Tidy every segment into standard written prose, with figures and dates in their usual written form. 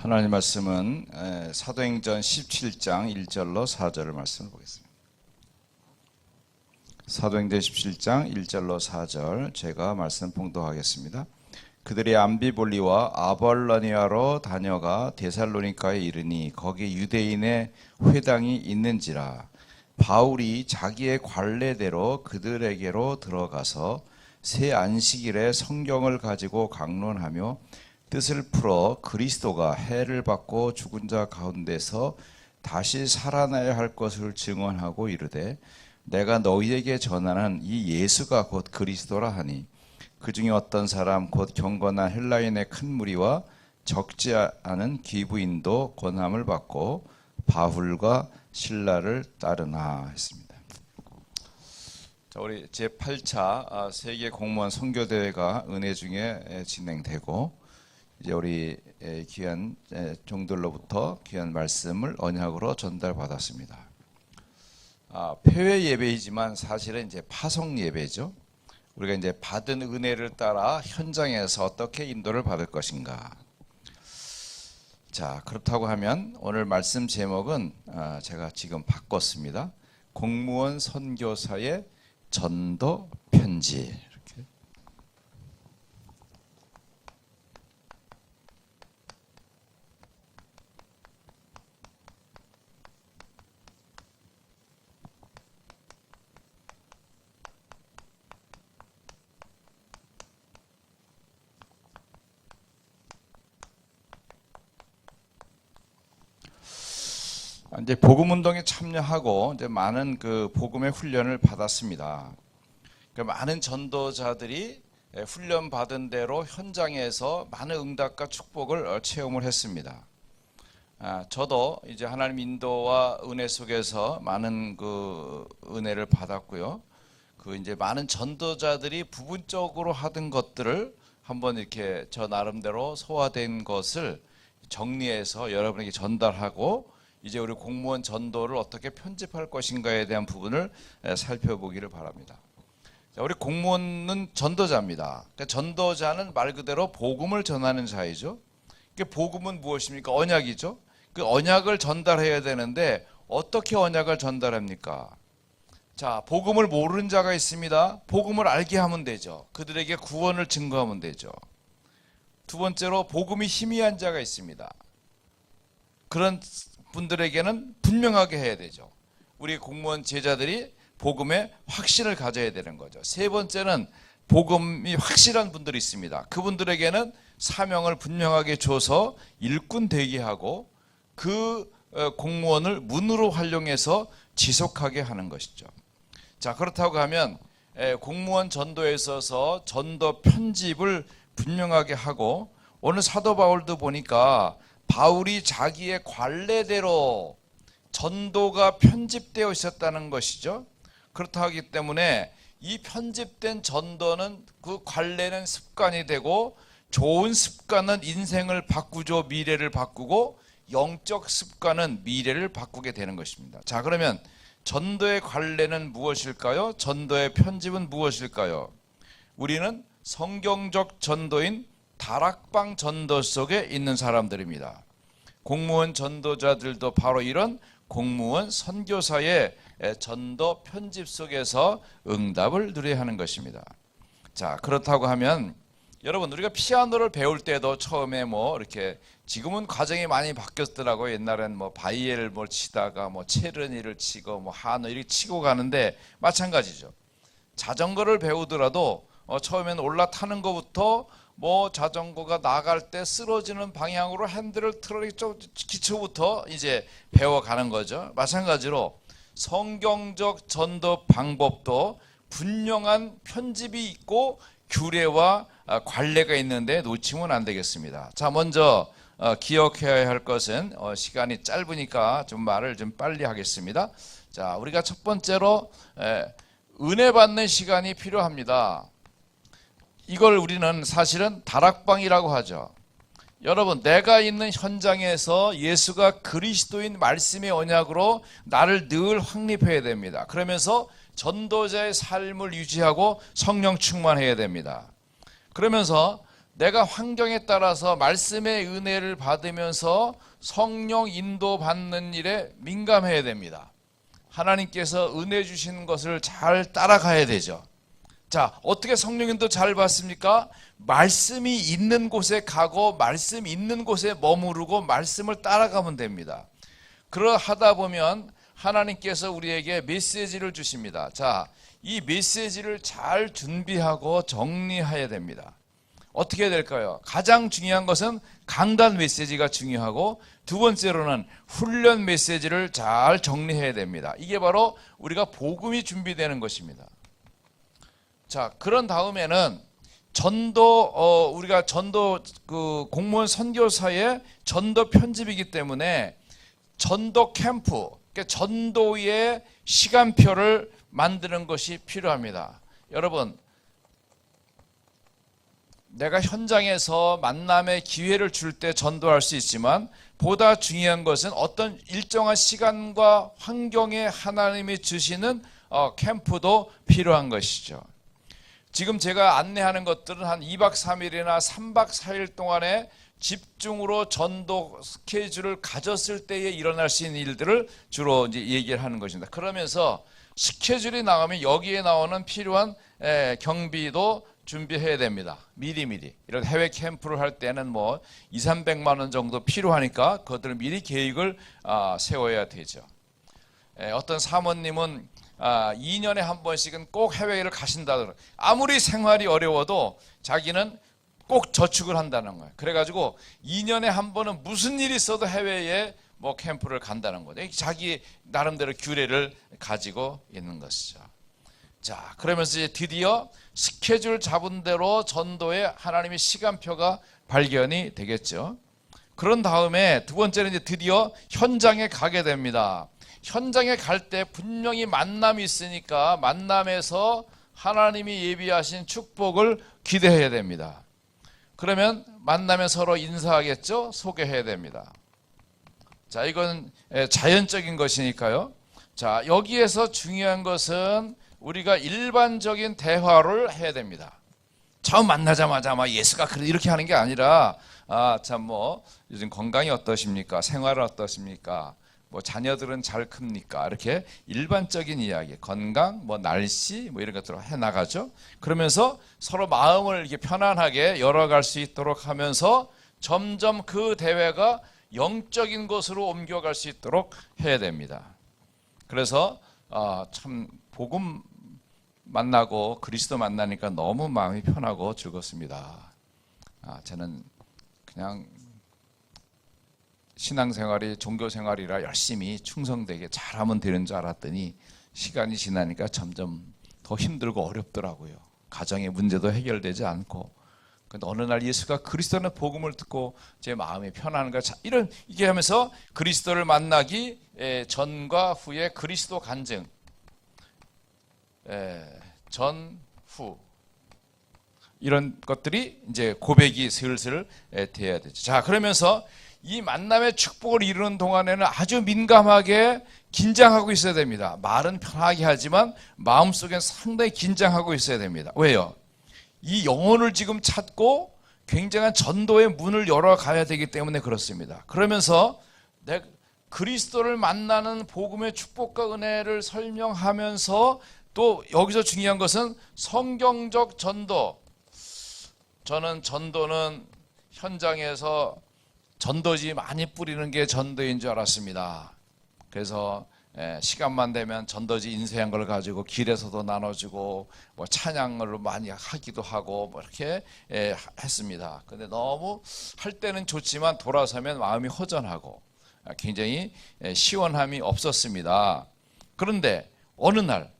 하나님 말씀은 사도행전 17장 1절로 4절을 말씀을 보겠습니다. 사도행전 17장 1절로 4절 제가 말씀 봉독하겠습니다. 그들이 암비볼리와 아볼로니아로 다녀가 데살로니가에 이르니 거기 유대인의 회당이 있는지라. 바울이 자기의 관례대로 그들에게로 들어가서 새 안식일에 성경을 가지고 강론하며 뜻을 풀어 그리스도가 해를 받고 죽은 자 가운데서 다시 살아나야 할 것을 증언하고 이르되 내가 너희에게 전하는 이 예수가 곧 그리스도라 하니 그 중에 어떤 사람 곧 경건한 헬라인의 큰 무리와 적지 않은 귀부인도 권함을 받고 바울과 신라를 따르나 했습니다. 자, 우리 제8차 세계 공무원 선교대회가 은혜 중에 진행되고 이제 우리 귀한 종들로부터 귀한 말씀을 언약으로 전달받았습니다. 폐회 예배이지만 사실은 이제 파송 예배죠. 우리가 이제 받은 은혜를 따라 현장에서 어떻게 인도를 받을 것인가. 자, 그렇다고 하면 오늘 말씀 제목은 제가 지금 바꿨습니다. 공무원 선교사의 전도 편지. 이제 복음 운동에 참여하고 이제 많은 그 복음의 훈련을 받았습니다. 그러니까 많은 전도자들이 훈련 받은 대로 현장에서 많은 응답과 축복을 체험을 했습니다. 저도 이제 하나님 인도와 은혜 속에서 많은 그 은혜를 받았고요. 그 이제 많은 전도자들이 부분적으로 하던 것들을 한번 이렇게 저 나름대로 소화된 것을 정리해서 여러분에게 전달하고 이제 우리 공무원 전도를 어떻게 편집할 것인가에 대한 부분을 살펴보기를 바랍니다. 자, 우리 공무원은 전도자입니다. 그러니까 전도자는 말 그대로 복음을 전하는 자이죠. 그러니까 복음은 무엇입니까? 언약이죠. 그 언약을 전달해야 되는데 어떻게 언약을 전달합니까? 자, 복음을 모르는 자가 있습니다. 복음을 알게 하면 되죠. 그들에게 구원을 증거하면 되죠. 두 번째로 복음이 희미한 자가 있습니다. 그런 분들에게는 분명하게 해야 되죠. 우리 공무원 제자들이 복음에 확신을 가져야 되는 거죠. 세 번째는 복음이 확실한 분들이 있습니다. 그분들에게는 사명을 분명하게 줘서 일꾼 되게 하고 그 공무원을 문으로 활용해서 지속하게 하는 것이죠. 자, 그렇다고 하면 공무원 전도에 있어서 전도 편집을 분명하게 하고 오늘 사도 바울도 보니까 바울이 자기의 관례대로 전도가 편집되어 있었다는 것이죠. 그렇다 하기 때문에 이 편집된 전도는 그 관례는 습관이 되고 좋은 습관은 인생을 바꾸죠. 미래를 바꾸고 영적 습관은 미래를 바꾸게 되는 것입니다. 자, 그러면 전도의 관례는 무엇일까요? 전도의 편집은 무엇일까요? 우리는 성경적 전도인 다락방 전도 속에 있는 사람들입니다. 공무원 전도자들도 바로 이런 공무원 선교사의 전도 편집 속에서 응답을 누려야 하는 것입니다. 자, 그렇다고 하면 여러분 우리가 피아노를 배울 때도 처음에 뭐 이렇게 지금은 과정이 많이 바뀌었더라고요. 옛날엔 뭐 바이엘을 뭘 치다가 뭐 체르니를 치고 뭐 하노 이렇게 치고 가는데 마찬가지죠. 자전거를 배우더라도 처음에는 올라타는 것부터 뭐 자전거가 나갈 때 쓰러지는 방향으로 핸들을 틀어서 기초부터 이제 배워가는 거죠. 마찬가지로 성경적 전도 방법도 분명한 편집이 있고 규례와 관례가 있는데 놓치면 안 되겠습니다. 자, 먼저 기억해야 할 것은 시간이 짧으니까 좀 말을 좀 빨리 하겠습니다. 자, 우리가 첫 번째로 은혜 받는 시간이 필요합니다. 이걸 우리는 사실은 다락방이라고 하죠. 여러분, 내가 있는 현장에서 예수가 그리스도인 말씀의 언약으로 나를 늘 확립해야 됩니다. 그러면서 전도자의 삶을 유지하고 성령 충만해야 됩니다. 그러면서 내가 환경에 따라서 말씀의 은혜를 받으면서 성령 인도 받는 일에 민감해야 됩니다. 하나님께서 은혜 주시는 것을 잘 따라가야 되죠. 자, 어떻게 성령 인도 잘 받습니까? 말씀이 있는 곳에 가고 말씀 있는 곳에 머무르고 말씀을 따라가면 됩니다. 그러하다 보면 하나님께서 우리에게 메시지를 주십니다. 자, 이 메시지를 잘 준비하고 정리해야 됩니다. 어떻게 해야 될까요? 가장 중요한 것은 강단 메시지가 중요하고, 두 번째로는 훈련 메시지를 잘 정리해야 됩니다. 이게 바로 우리가 복음이 준비되는 것입니다. 자, 그런 다음에는 우리가 전도 공무원 선교사의 전도 편집이기 때문에 전도 캠프, 그러니까 전도의 시간표를 만드는 것이 필요합니다. 여러분, 내가 현장에서 만남의 기회를 줄 때 전도할 수 있지만 보다 중요한 것은 어떤 일정한 시간과 환경에 하나님이 주시는 캠프도 필요한 것이죠. 지금 제가 안내하는 것들은 한 2박 3일이나 3박 4일 동안에 집중으로 전도 스케줄을 가졌을 때에 일어날 수 있는 일들을 주로 이제 얘기를 하는 것입니다. 그러면서 스케줄이 나오면 여기에 나오는 필요한 경비도 준비해야 됩니다. 미리미리. 이런 해외 캠프를 할 때는 뭐 200~300만 원 정도 필요하니까 그것들을 미리 계획을 세워야 되죠. 어떤 사모님은 2년에 한 번씩은 꼭 해외를 가신다더라고요. 아무리 생활이 어려워도 자기는 꼭 저축을 한다는 거예요. 그래가지고 2년에 한 번은 무슨 일이 있어도 해외에 뭐 캠프를 간다는 거죠. 자기 나름대로 규례를 가지고 있는 것이죠. 자, 그러면서 이제 드디어 스케줄 잡은 대로 전도에 하나님의 시간표가 발견이 되겠죠. 그런 다음에 두 번째는 이제 드디어 현장에 가게 됩니다. 현장에 갈 때 분명히 만남이 있으니까 만남에서 하나님이 예비하신 축복을 기대해야 됩니다. 그러면 만나면 서로 인사하겠죠? 소개해야 됩니다. 자, 이건 자연적인 것이니까요. 자, 여기에서 중요한 것은 우리가 일반적인 대화를 해야 됩니다. 처음 만나자마자 막 예수가 이렇게 하는 게 아니라 참 뭐 요즘 건강이 어떠십니까? 생활은 어떠십니까? 뭐 자녀들은 잘 큽니까? 이렇게 일반적인 이야기, 건강, 뭐 날씨, 뭐 이런 것들을 해 나가죠. 그러면서 서로 마음을 이렇게 편안하게 열어갈 수 있도록 하면서 점점 그 대화가 영적인 것으로 옮겨갈 수 있도록 해야 됩니다. 그래서 참 복음 만나고 그리스도 만나니까 너무 마음이 편하고 즐겁습니다. 저는 그냥 신앙생활이 종교생활이라 열심히 충성되게 잘하면 되는 줄 알았더니 시간이 지나니까 점점 더 힘들고 어렵더라고요. 가정의 문제도 해결되지 않고. 근데 어느 날 예수가 그리스도는 복음을 듣고 제 마음이 편안한가, 이게 하면서 그리스도를 만나기 전과 후의 그리스도 간증, 전, 후, 이런 것들이 이제 고백이 슬슬 돼야 되죠. 자, 그러면서 이 만남의 축복을 이루는 동안에는 아주 민감하게 긴장하고 있어야 됩니다. 말은 편하게 하지만 마음속엔 상당히 긴장하고 있어야 됩니다. 왜요? 이 영혼을 지금 찾고 굉장한 전도의 문을 열어가야 되기 때문에 그렇습니다. 그러면서 내가 그리스도를 만나는 복음의 축복과 은혜를 설명하면서 또 여기서 중요한 것은 성경적 전도. 저는 전도는 현장에서 전도지 많이 뿌리는 게 전도인 줄 알았습니다. 그래서 시간만 되면 전도지 인쇄한 걸 가지고 길에서도 나눠주고 뭐 찬양을 많이 하기도 하고 뭐 이렇게 했습니다. 근데 너무 할 때는 좋지만 돌아서면 마음이 허전하고 굉장히 시원함이 없었습니다. 그런데 어느 날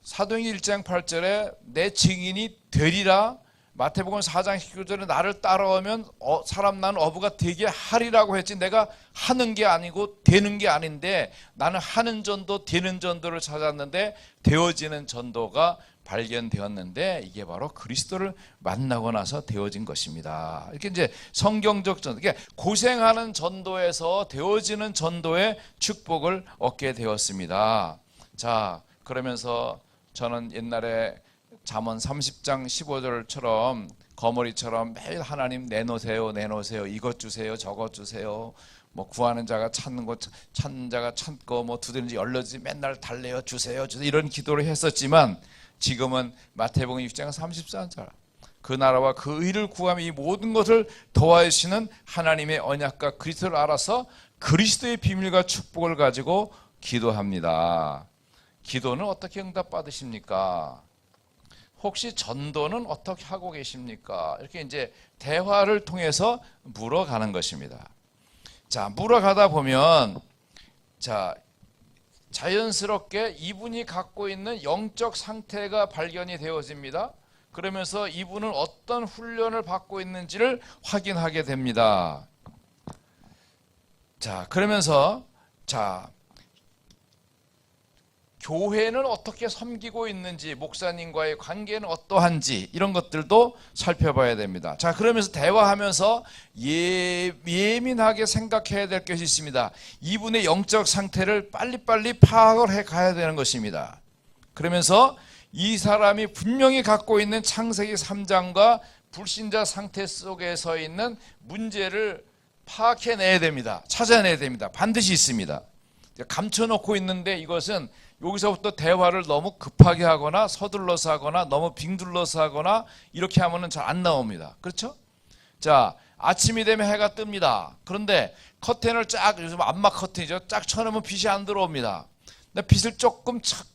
사도행전 1장 8절에 내 증인이 되리라, 마태복음 4장 19절에 나를 따라오면 사람 나는 어부가 되게 하리라고 했지, 내가 하는 게 아니고 되는 게 아닌데 나는 하는 전도, 되는 전도를 찾았는데 되어지는 전도가 발견되었는데 이게 바로 그리스도를 만나고 나서 되어진 것입니다. 이렇게 이제 성경적 전도, 그러니까 고생하는 전도에서 되어지는 전도의 축복을 얻게 되었습니다. 자, 그러면서 저는 옛날에 잠언 30장 15절처럼 거머리처럼 매일 하나님 내놓으세요, 내놓으세요, 이것 주세요, 저것 주세요. 뭐 구하는 자가 찾는 것, 찾는 자가 찾고 뭐 두드리는 자 열려지 맨날 달래요, 주세요, 주세요 이런 기도를 했었지만 지금은 마태복음 6장 34절 그 나라와 그 의를 구하며 이 모든 것을 더하시는 하나님의 언약과 그리스도를 알아서 그리스도의 비밀과 축복을 가지고 기도합니다. 기도는 어떻게 응답받으십니까? 혹시 전도는 어떻게 하고 계십니까? 이렇게 이제 대화를 통해서 물어가는 것입니다. 자, 물어가다 보면 자연스럽게 이분이 갖고 있는 영적 상태가 발견이 되어집니다. 그러면서 이분은 어떤 훈련을 받고 있는지를 확인하게 됩니다. 자, 그러면서 교회는 어떻게 섬기고 있는지, 목사님과의 관계는 어떠한지 이런 것들도 살펴봐야 됩니다. 자, 그러면서 대화하면서 예민하게 생각해야 될 것이 있습니다. 이분의 영적 상태를 빨리빨리 파악을 해 가야 되는 것입니다. 그러면서 이 사람이 분명히 갖고 있는 창세기 3장과 불신자 상태 속에 서 있는 문제를 파악해내야 됩니다. 찾아내야 됩니다. 반드시 있습니다. 감춰놓고 있는데 이것은 여기서부터 대화를 너무 급하게 하거나 서둘러서 하거나 너무 빙둘러서 하거나 이렇게 하면은 잘 안 나옵니다. 그렇죠? 자, 아침이 되면 해가 뜹니다. 그런데 커튼을 요즘 암막 커튼이죠. 쫙 쳐놓으면 빛이 안 들어옵니다. 근데 빛을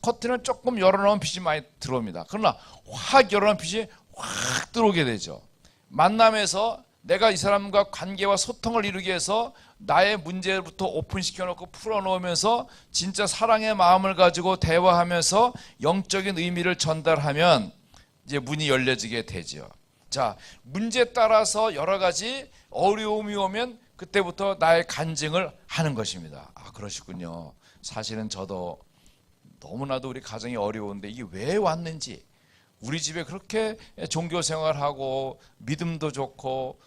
커튼을 조금 열어놓으면 빛이 많이 들어옵니다. 그러나 확 열어놓으면 빛이 확 들어오게 되죠. 만남에서 내가 이 사람과 관계와 소통을 이루기 위해서 나의 문제부터 오픈시켜놓고 풀어놓으면서 진짜 사랑의 마음을 가지고 대화하면서 영적인 의미를 전달하면 이제 문이 열려지게 되죠. 자, 문제에 따라서 여러 가지 어려움이 오면 그때부터 나의 간증을 하는 것입니다. 아, 그러시군요. 사실은 저도 너무나도 우리 가정이 어려운데 이게 왜 왔는지, 우리 집에 그렇게 종교 생활하고 믿음도 좋고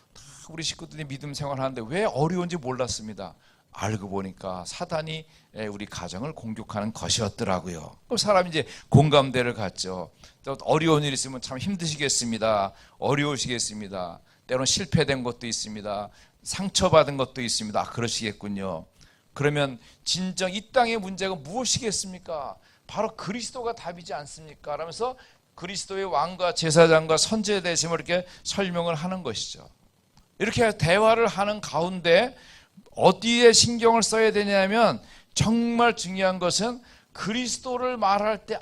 우리 식구들이 믿음 생활하는데 왜 어려운지 몰랐습니다. 알고 보니까 사단이 우리 가정을 공격하는 것이었더라고요. 그럼 사람이 이제 공감대를 갖죠. 또 어려운 일 있으면 참 힘드시겠습니다. 어려우시겠습니다. 때로는 실패된 것도 있습니다. 상처받은 것도 있습니다. 아, 그러시겠군요. 그러면 진정 이 땅의 문제가 무엇이겠습니까? 바로 그리스도가 답이지 않습니까? 라면서 그리스도의 왕과 제사장과 선지자 되심을 이렇게 설명을 하는 것이죠. 이렇게 대화를 하는 가운데 어디에 신경을 써야 되냐면 정말 중요한 것은 그리스도를 말할 때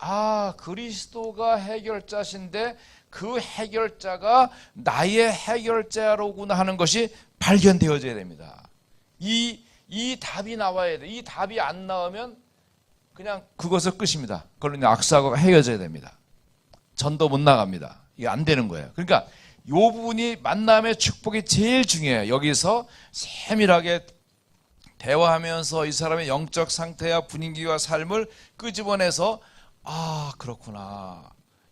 그리스도가 해결자신데 그 해결자가 나의 해결자로구나 하는 것이 발견되어져야 됩니다. 이 답이 나와야 돼. 이 답이 안 나오면 그냥 그것을 끝입니다. 그걸로 악사고가 헤어져야 됩니다. 전도 못 나갑니다. 이게 안 되는 거예요. 그러니까 이 부분이 만남의 축복이 제일 중요해요. 여기서 세밀하게 대화하면서 이 사람의 영적 상태와 분위기와 삶을 끄집어내서 그렇구나.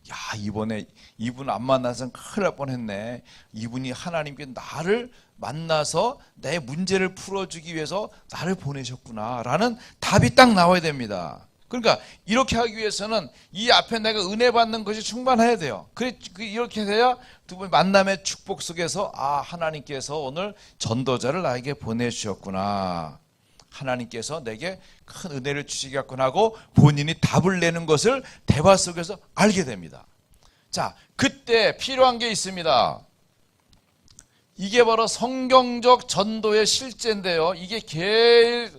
야, 이번에 이분 안 만나서 큰일 날 뻔했네. 이분이 하나님께 나를 만나서 내 문제를 풀어주기 위해서 나를 보내셨구나 라는 답이 딱 나와야 됩니다. 그러니까 이렇게 하기 위해서는 이 앞에 내가 은혜 받는 것이 충만해야 돼요. 이렇게 돼야 두 분 만남의 축복 속에서 하나님께서 오늘 전도자를 나에게 보내주셨구나. 하나님께서 내게 큰 은혜를 주시겠구나 하고 본인이 답을 내는 것을 대화 속에서 알게 됩니다. 자, 그때 필요한 게 있습니다. 이게 바로 성경적 전도의 실제인데요. 이게 제일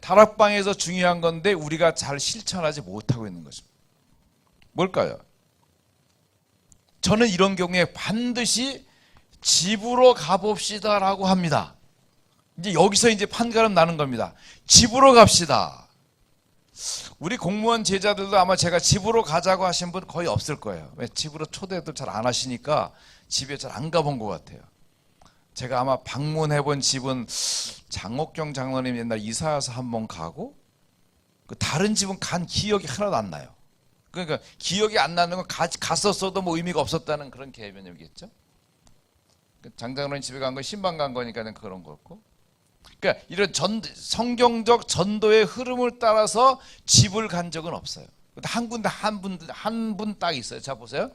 다락방에서 중요한 건데 우리가 잘 실천하지 못하고 있는 것입니다. 뭘까요? 저는 이런 경우에 반드시 집으로 가봅시다 라고 합니다. 이제 여기서 이제 판가름 나는 겁니다. 집으로 갑시다. 우리 공무원 제자들도 아마 제가 집으로 가자고 하신 분 거의 없을 거예요. 왜? 집으로 초대도 잘 안 하시니까 집에 잘 안 가본 것 같아요. 제가 아마 방문해 본 집은 장옥경 장로님 옛날 이사 와서 한번 가고 다른 집은 간 기억이 하나도 안 나요. 그러니까 기억이 안 나는 건 갔었어도 뭐 의미가 없었다는 그런 개념이겠죠. 장 장로님 집에 간 건 신방 간 거니까 그런 거고. 그러니까 이런 성경적 전도의 흐름을 따라서 집을 간 적은 없어요. 한 군데 한 분 딱 있어요. 자 보세요.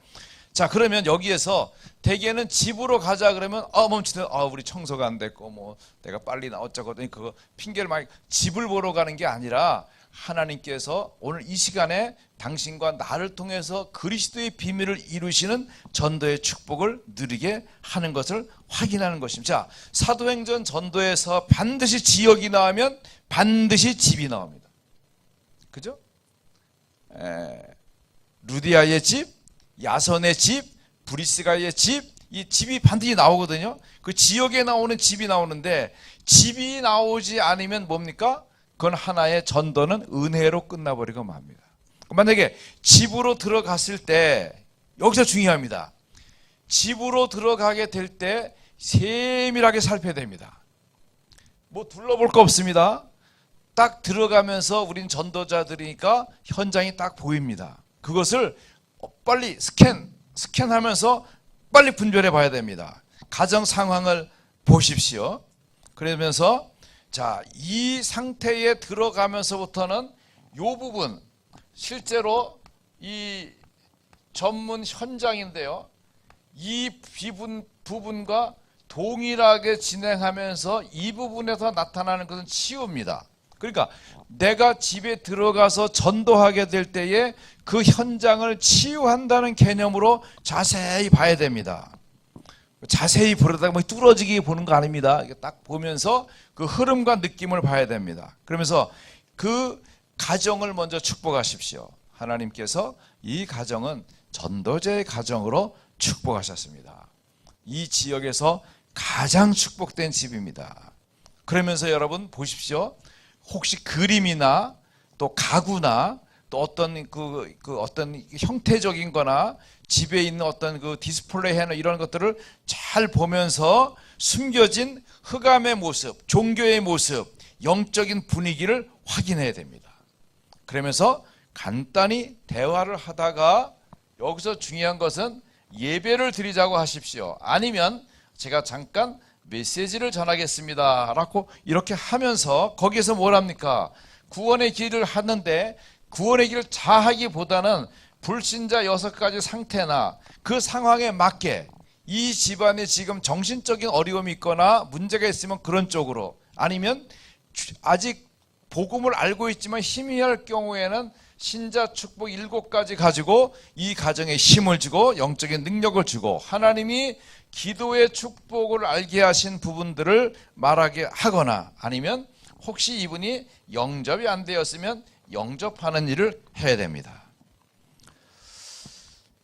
자 그러면 여기에서 대개는 집으로 가자 그러면 멈추세요. 우리 청소가 안 됐고 뭐 내가 빨리 나 어쩌거든 그거 핑계를 많이 집을 보러 가는 게 아니라 하나님께서 오늘 이 시간에 당신과 나를 통해서 그리스도의 비밀을 이루시는 전도의 축복을 누리게 하는 것을 확인하는 것입니다. 자, 사도행전 전도에서 반드시 지역이 나오면 반드시 집이 나옵니다. 그죠? 루디아의 집, 야선의 집, 브리스가의 집, 이 집이 반드시 나오거든요. 그 지역에 나오는 집이 나오는데 집이 나오지 않으면 뭡니까? 그건 하나의 전도는 은혜로 끝나버리고 맙니다. 만약에 집으로 들어갔을 때 여기서 중요합니다. 집으로 들어가게 될 때 세밀하게 살펴야 됩니다. 뭐 둘러볼 거 없습니다. 딱 들어가면서 우린 전도자들이니까 현장이 딱 보입니다. 그것을 빨리 스캔하면서 빨리 분별해 봐야 됩니다. 가정 상황을 보십시오. 그러면서 자, 이 상태에 들어가면서부터는 이 부분 실제로 이 전문 현장인데요. 이 부분과 동일하게 진행하면서 이 부분에서 나타나는 것은 치유입니다. 그러니까 내가 집에 들어가서 전도하게 될 때에 그 현장을 치유한다는 개념으로 자세히 봐야 됩니다. 자세히 보려다가 뭐 뚫어지게 보는 거 아닙니다. 딱 보면서 그 흐름과 느낌을 봐야 됩니다. 그러면서 그 가정을 먼저 축복하십시오. 하나님께서 이 가정은 전도자의 가정으로 축복하셨습니다. 이 지역에서 가장 축복된 집입니다. 그러면서 여러분 보십시오. 혹시 그림이나 또 가구나 또 어떤 어떤 형태적인 거나 집에 있는 어떤 그 디스플레이 해놓은 이런 것들을 잘 보면서 숨겨진 흑암의 모습, 종교의 모습, 영적인 분위기를 확인해야 됩니다. 그러면서 간단히 대화를 하다가 여기서 중요한 것은 예배를 드리자고 하십시오. 아니면 제가 잠깐 메시지를 전하겠습니다 라고 이렇게 하면서 거기에서 뭘 합니까? 구원의 길을 하는데 구원의 길을 자하기보다는 불신자 6가지 상태나 그 상황에 맞게 이 집안에 지금 정신적인 어려움이 있거나 문제가 있으면 그런 쪽으로, 아니면 아직 복음을 알고 있지만 희미할 경우에는 신자 축복 7가지 가지고 이 가정에 힘을 주고 영적인 능력을 주고 하나님이 기도의 축복을 알게 하신 부분들을 말하게 하거나, 아니면 혹시 이분이 영접이 안 되었으면 영접하는 일을 해야 됩니다.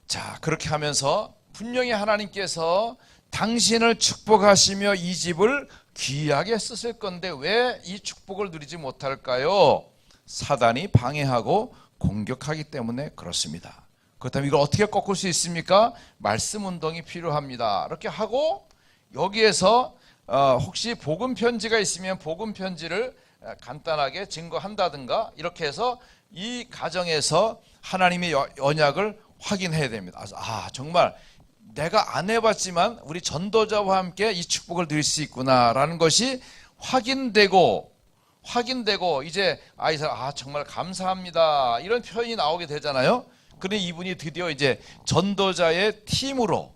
자, 그렇게 하면서 분명히 하나님께서 당신을 축복하시며 이 집을 귀하게 쓰실 건데 왜 이 축복을 누리지 못할까요? 사단이 방해하고 공격하기 때문에 그렇습니다. 그렇다면 이걸 어떻게 꺾을 수 있습니까? 말씀 운동이 필요합니다. 이렇게 하고 여기에서 혹시 복음 편지가 있으면 복음 편지를 간단하게 증거한다든가 이렇게 해서 이 가정에서 하나님의 언약을 확인해야 됩니다. 정말 내가 안 해봤지만 우리 전도자와 함께 이 축복을 누릴 수 있구나라는 것이 확인되고 이제 정말 감사합니다 이런 표현이 나오게 되잖아요. 그런데 이분이 드디어 이제 전도자의 팀으로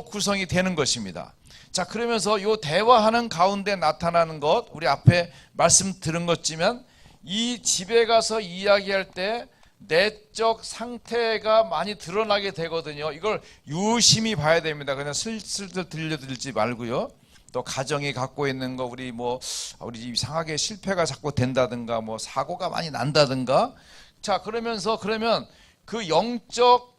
구성이 되는 것입니다. 자, 그러면서 이 대화하는 가운데 나타나는 것, 우리 앞에 말씀 들은 것지만 이 집에 가서 이야기할 때 내적 상태가 많이 드러나게 되거든요. 이걸 유심히 봐야 됩니다. 그냥 슬슬 들려드리지 말고요. 또 가정이 갖고 있는 거 우리 이상하게 실패가 자꾸 된다든가 뭐 사고가 많이 난다든가. 자, 그러면 그 영적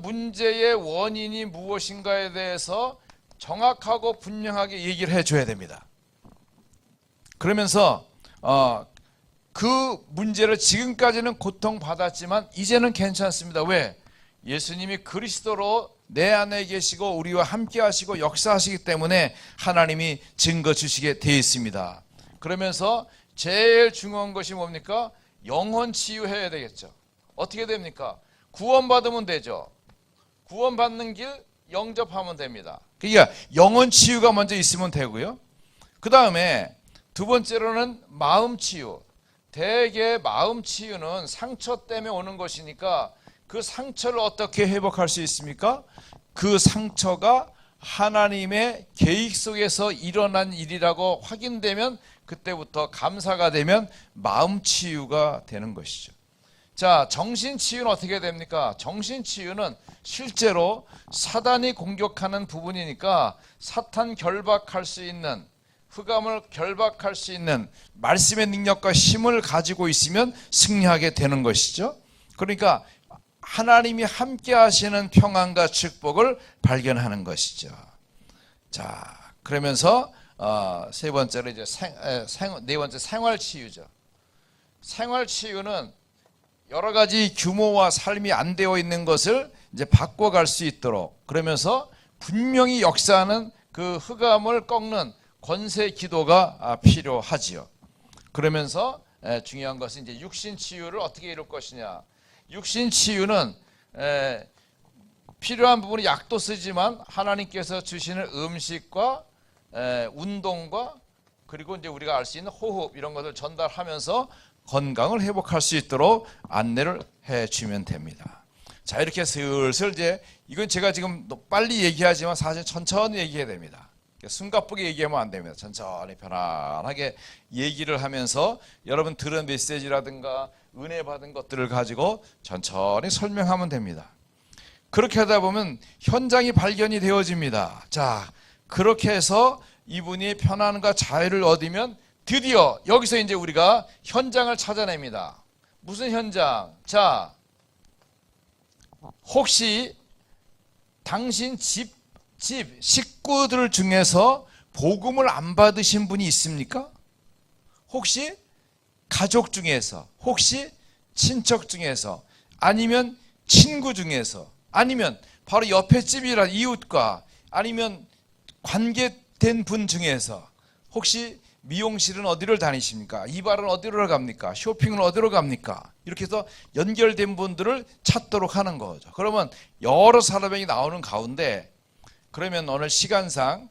문제의 원인이 무엇인가에 대해서 정확하고 분명하게 얘기를 해줘야 됩니다. 그러면서 그 문제를 지금까지는 고통받았지만 이제는 괜찮습니다. 왜? 예수님이 그리스도로 내 안에 계시고 우리와 함께 하시고 역사하시기 때문에 하나님이 증거 주시게 되어 있습니다. 그러면서 제일 중요한 것이 뭡니까? 영혼 치유해야 되겠죠. 어떻게 됩니까? 구원받으면 되죠. 구원받는 길 영접하면 됩니다. 그러니까 영혼 치유가 먼저 있으면 되고요. 그 다음에 두 번째로는 마음 치유. 대개 마음 치유는 상처 때문에 오는 것이니까 그 상처를 어떻게 회복할 수 있습니까? 그 상처가 하나님의 계획 속에서 일어난 일이라고 확인되면 그때부터 감사가 되면 마음 치유가 되는 것이죠. 자, 정신 치유는 어떻게 됩니까? 정신 치유는 실제로 사단이 공격하는 부분이니까 사탄 결박할 수 있는, 흑암을 결박할 수 있는 말씀의 능력과 힘을 가지고 있으면 승리하게 되는 것이죠. 그러니까 하나님이 함께 하시는 평안과 축복을 발견하는 것이죠. 자, 그러면서 세 번째로 이제 네 번째 생활 치유죠. 생활 치유는 여러 가지 규모와 삶이 안 되어 있는 것을 이제 바꿔갈 수 있도록, 그러면서 분명히 역사하는 그 흑암을 꺾는 권세 기도가 필요하지요. 그러면서 중요한 것은 이제 육신 치유를 어떻게 이룰 것이냐. 육신 치유는 필요한 부분이 약도 쓰지만 하나님께서 주시는 음식과 운동과 그리고 이제 우리가 알 수 있는 호흡 이런 것을 전달하면서 건강을 회복할 수 있도록 안내를 해주면 됩니다. 자, 이렇게 슬슬 이제 이건 제가 지금 빨리 얘기하지만 사실 천천히 얘기해야 됩니다. 숨가쁘게 얘기하면 안 됩니다. 천천히 편안하게 얘기를 하면서 여러분 들은 메시지라든가 은혜 받은 것들을 가지고 천천히 설명하면 됩니다. 그렇게 하다 보면 현장이 발견이 되어집니다. 자, 그렇게 해서 이분이 편안과 자유를 얻으면 드디어 여기서 이제 우리가 현장을 찾아냅니다. 무슨 현장? 자, 혹시 당신 집 식구들 중에서 복음을 안 받으신 분이 있습니까? 혹시 가족 중에서, 혹시 친척 중에서, 아니면 친구 중에서, 아니면 바로 옆에 집이란 이웃과, 아니면 관계된 분 중에서 혹시 미용실은 어디를 다니십니까? 이발은 어디로 갑니까? 쇼핑은 어디로 갑니까? 이렇게 해서 연결된 분들을 찾도록 하는 거죠. 그러면 여러 사람이 나오는 가운데, 그러면 오늘 시간상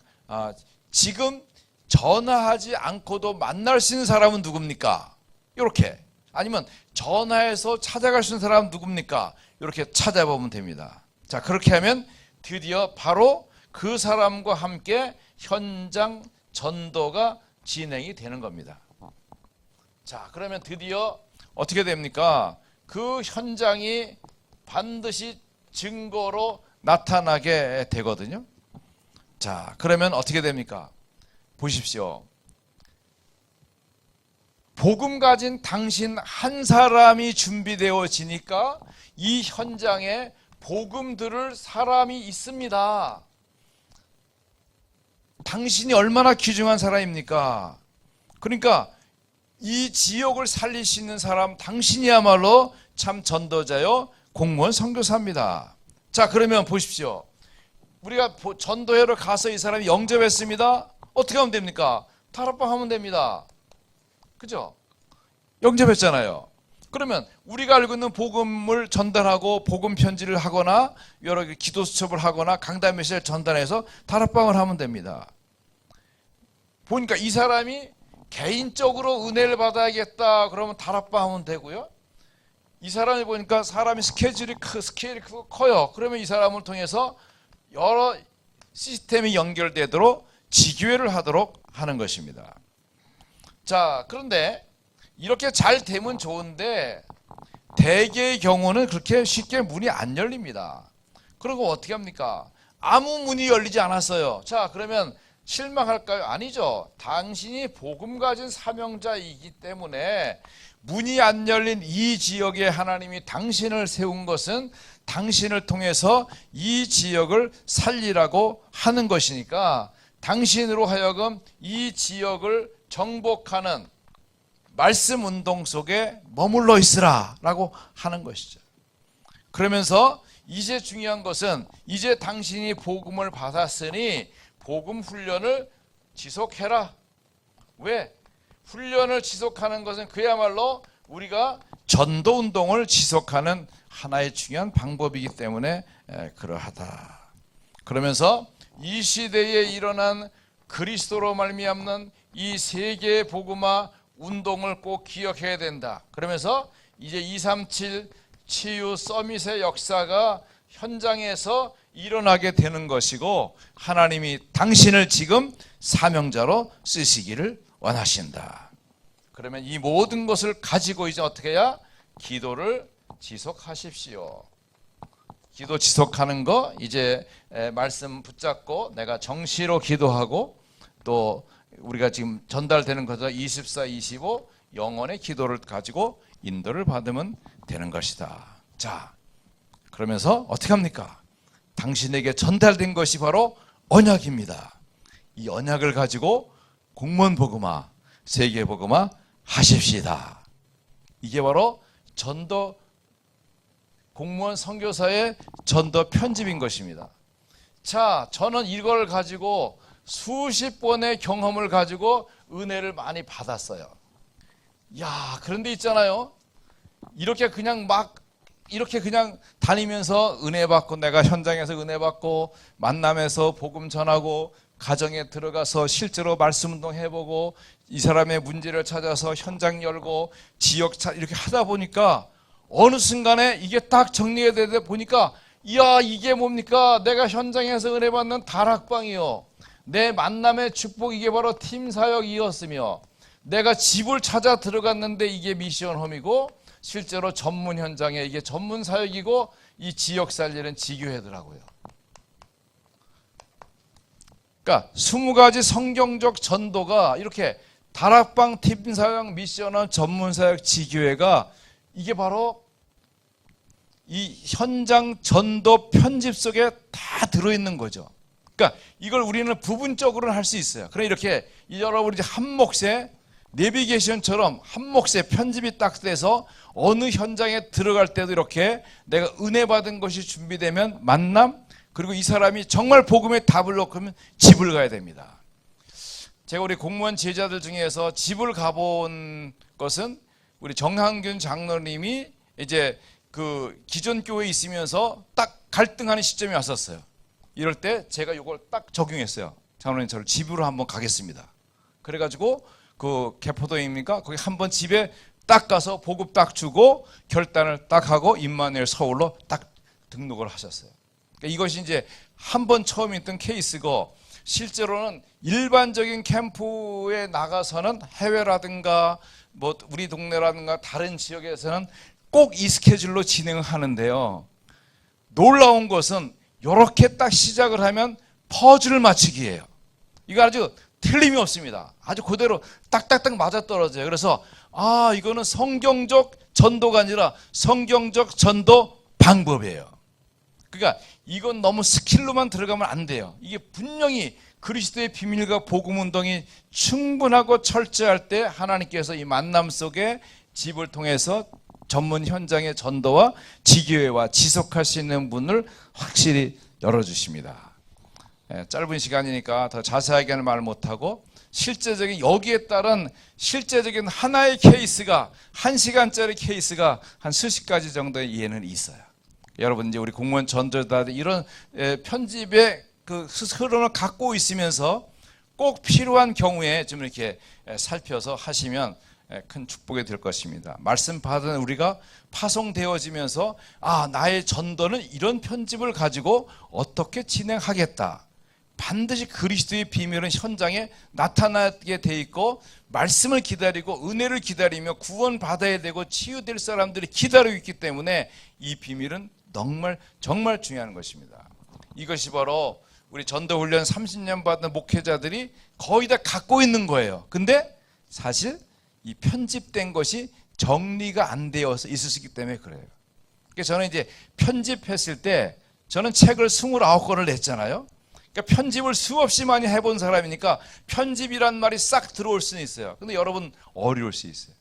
지금 전화하지 않고도 만날 수 있는 사람은 누굽니까? 이렇게. 아니면 전화해서 찾아갈 수 있는 사람은 누굽니까? 이렇게 찾아보면 됩니다. 자, 그렇게 하면 드디어 바로 그 사람과 함께 현장 전도가 진행이 되는 겁니다. 자, 그러면 드디어 어떻게 됩니까? 그 현장이 반드시 증거로 나타나게 되거든요. 자, 그러면 어떻게 됩니까? 보십시오. 복음 가진 당신 한 사람이 준비되어지니까 이 현장에 복음 들을 사람이 있습니다. 당신이 얼마나 귀중한 사람입니까? 그러니까 이 지역을 살릴 수 있는 사람, 당신이야말로 참 전도자요, 공무원 선교사입니다. 자, 그러면 보십시오. 우리가 전도회로 가서 이 사람이 영접했습니다. 어떻게 하면 됩니까? 다락방 하면 됩니다. 그죠? 영접했잖아요. 그러면 우리가 알고 있는 복음을 전달하고 복음 편지를 하거나 여러 기도 수첩을 하거나 강단 메시지를 전달해서 다락방을 하면 됩니다. 보니까 이 사람이 개인적으로 은혜를 받아야겠다 그러면 다락방 하면 되고요. 이 사람을 보니까 사람이 스케일이 커요. 그러면 이 사람을 통해서 여러 시스템이 연결되도록 지교회를 하도록 하는 것입니다. 자, 그런데 이렇게 잘 되면 좋은데 대개의 경우는 그렇게 쉽게 문이 안 열립니다. 그리고 어떻게 합니까? 아무 문이 열리지 않았어요. 자, 그러면 실망할까요? 아니죠. 당신이 복음 가진 사명자이기 때문에 문이 안 열린 이 지역에 하나님이 당신을 세운 것은 당신을 통해서 이 지역을 살리라고 하는 것이니까 당신으로 하여금 이 지역을 정복하는 말씀 운동 속에 머물러 있으라 라고 하는 것이죠. 그러면서 이제 중요한 것은 이제 당신이 복음을 받았으니 복음 훈련을 지속해라. 왜? 훈련을 지속하는 것은 그야말로 우리가 전도 운동을 지속하는 하나의 중요한 방법이기 때문에 그러하다. 그러면서 이 시대에 일어난 그리스도로 말미암는 이 세계의 복음화 운동을 꼭 기억해야 된다. 그러면서 이제 237 치유 서밋의 역사가 현장에서 일어나게 되는 것이고, 하나님이 당신을 지금 사명자로 쓰시기를 원하신다. 그러면 이 모든 것을 가지고 이제 어떻게 해야? 기도를 지속하십시오. 기도 지속하는 거, 이제 말씀 붙잡고 내가 정시로 기도하고, 또 우리가 지금 전달되는 것은 24, 25 영혼의 기도를 가지고 인도를 받으면 되는 것이다. 자, 그러면서 어떻게 합니까? 당신에게 전달된 것이 바로 언약입니다. 이 언약을 가지고 공무원 복음화, 세계 복음화 하십시다. 이게 바로 전도 공무원 선교사의 전도 편집인 것입니다. 자, 저는 이걸 가지고 수십 번의 경험을 가지고 은혜를 많이 받았어요. 야, 그런데 있잖아요. 이렇게 그냥 다니면서 은혜 받고, 내가 현장에서 은혜 받고, 만남에서 복음 전하고, 가정에 들어가서 실제로 말씀 운동 해보고, 이 사람의 문제를 찾아서 현장 열고, 지역 이렇게 하다 보니까 어느 순간에 이게 딱 정리가 되다 보니까, 이야, 이게 뭡니까? 내가 현장에서 은혜 받는 다락방이요, 내 만남의 축복, 이게 바로 팀 사역이었으며, 내가 집을 찾아 들어갔는데 이게 미션홈이고, 실제로 전문 현장에 이게 전문 사역이고, 이 지역 살리는 지교회더라고요. 그러니까 20가지 성경적 전도가 이렇게 다락방, 팀 사역, 미션홈, 전문 사역, 지교회가 이게 바로 이 현장 전도 편집 속에 다 들어있는 거죠. 그러니까 이걸 우리는 부분적으로는 할 수 있어요. 그래, 이렇게 여러분이 이제 한 몫에 내비게이션처럼 한 몫에 편집이 딱 돼서 어느 현장에 들어갈 때도 이렇게 내가 은혜 받은 것이 준비되면 만남, 그리고 이 사람이 정말 복음의 답을 놓고면 집을 가야 됩니다. 제가 우리 공무원 제자들 중에서 집을 가본 것은 우리 정한균 장로님이 이제 그 기존 교회에 있으면서 딱 갈등하는 시점이 왔었어요. 이럴 때 제가 이걸 딱 적용했어요. 장로님, 저를 집으로 한번 가겠습니다. 그래가지고 그 개포동입니까? 거기 한번 집에 딱 가서 보급 딱 주고 결단을 딱 하고 임마누엘 서울로 딱 등록을 하셨어요. 그러니까 이것이 이제 한 번 처음 있던 케이스고, 실제로는 일반적인 캠프에 나가서는 해외라든가 뭐 우리 동네라든가 다른 지역에서는 꼭 이 스케줄로 진행을 하는데요. 놀라운 것은 이렇게 딱 시작을 하면 퍼즐을 맞추기예요. 이거 아주 틀림이 없습니다. 아주 그대로 딱딱딱 맞아떨어져요. 그래서 이거는 성경적 전도가 아니라 성경적 전도 방법이에요. 그러니까 이건 너무 스킬로만 들어가면 안 돼요. 이게 분명히 그리스도의 비밀과 복음 운동이 충분하고 철저할 때 하나님께서 이 만남 속에 집을 통해서 전문 현장의 전도와 지교회와 지속할 수 있는 문을 확실히 열어주십니다. 짧은 시간이니까 더 자세하게는 말 못하고, 실제적인 여기에 따른 실제적인 하나의 케이스가, 1시간짜리 케이스가 한 수십 가지 정도의 이해는 있어요. 여러분, 이제 우리 공무원 전도자들 이런 편집의 그 흐름을 갖고 있으면서 꼭 필요한 경우에 좀 이렇게 살펴서 하시면 큰 축복이 될 것입니다. 말씀 받은 우리가 파송되어지면서 나의 전도는 이런 편집을 가지고 어떻게 진행하겠다. 반드시 그리스도의 비밀은 현장에 나타나게 돼 있고, 말씀을 기다리고 은혜를 기다리며 구원 받아야 되고 치유될 사람들이 기다리고 있기 때문에 이 비밀은 정말 중요한 것입니다. 이것이 바로 우리 전도훈련 30년 받은 목회자들이 거의 다 갖고 있는 거예요. 근데 사실 이 편집된 것이 정리가 안 되어서 있을 수 있기 때문에 그래요. 그래서 저는 이제 편집했을 때, 저는 책을 29권을 냈잖아요. 그러니까 편집을 수없이 많이 해본 사람이니까 편집이란 말이 싹 들어올 수는 있어요. 근데 여러분, 어려울 수 있어요.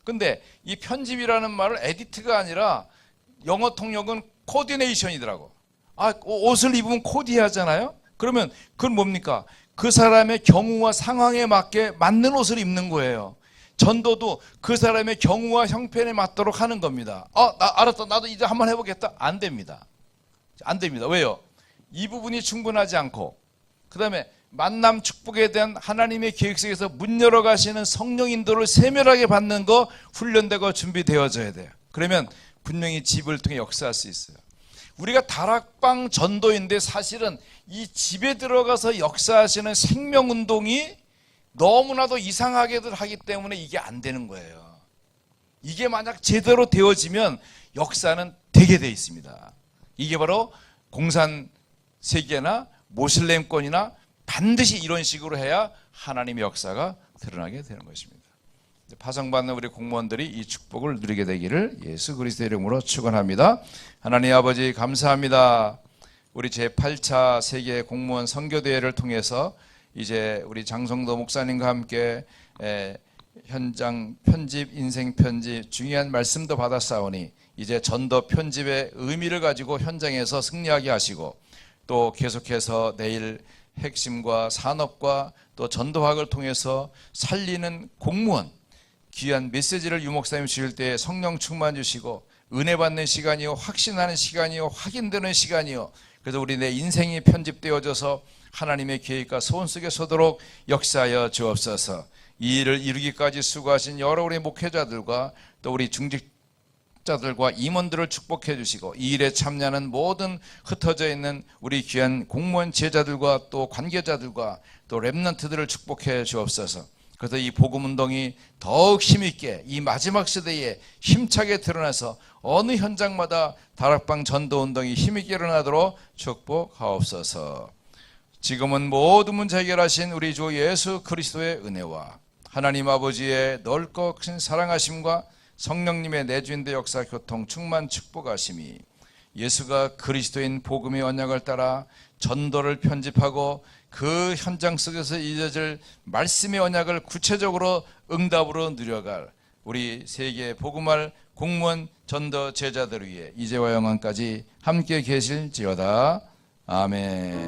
근데 이 편집이라는 말을 에디트가 아니라 영어 통역은 코디네이션이더라고. 옷을 입으면 코디하잖아요. 그러면 그건 뭡니까? 그 사람의 경우와 상황에 맞게 맞는 옷을 입는 거예요. 전도도 그 사람의 경우와 형편에 맞도록 하는 겁니다. 알았어, 나도 이제 한번 해보겠다. 안 됩니다. 안 됩니다. 왜요? 이 부분이 충분하지 않고, 그 다음에 만남 축복에 대한 하나님의 계획 속에서 문 열어 가시는 성령 인도를 세밀하게 받는 거 훈련되고 준비되어져야 돼요. 그러면 분명히 집을 통해 역사할 수 있어요. 우리가 다락방 전도인데 사실은 이 집에 들어가서 역사하시는 생명운동이 너무나도 이상하게들 하기 때문에 이게 안 되는 거예요. 이게 만약 제대로 되어지면 역사는 되게 돼 있습니다. 이게 바로 공산 세계나 모슬렘권이나 반드시 이런 식으로 해야 하나님의 역사가 드러나게 되는 것입니다. 파송받는 우리 공무원들이 이 축복을 누리게 되기를 예수 그리스도의 이름으로 축원합니다. 하나님 아버지 감사합니다. 우리 제8차 세계 공무원 선교대회를 통해서 이제 우리 장성도 목사님과 함께 현장 편집, 인생 편집 중요한 말씀도 받았사오니 이제 전도 편집의 의미를 가지고 현장에서 승리하게 하시고 또 계속해서 내일 핵심과 산업과 또 전도학을 통해서 살리는 공무원 귀한 메시지를 유 목사님 주실 때 성령 충만 주시고 은혜 받는 시간이요 확신하는 시간이요 확인되는 시간이요 그래서 우리 내 인생이 편집되어져서 하나님의 계획과 소원 속에 서도록 역사하여 주옵소서. 이 일을 이루기까지 수고하신 여러 우리 목회자들과 또 우리 중직자들과 임원들을 축복해 주시고 이 일에 참여하는 모든 흩어져 있는 우리 귀한 공무원 제자들과 또 관계자들과 또 렘넌트들을 축복해 주옵소서. 그래서 이 복음운동이 더욱 힘있게 이 마지막 시대에 힘차게 드러나서 어느 현장마다 다락방 전도운동이 힘있게 일어나도록 축복하옵소서. 지금은 모든 문제 해결하신 우리 주 예수 그리스도의 은혜와 하나님 아버지의 넓고 큰 사랑하심과 성령님의 내주인대 역사 교통 충만 축복하심이 예수가 그리스도인 복음의 언약을 따라 전도를 편집하고 그 현장 속에서 이어질 말씀의 언약을 구체적으로 응답으로 누려갈 우리 세계 복음할 공무원 전도 제자들 위해 이제와 영원까지 함께 계실지어다. 아멘.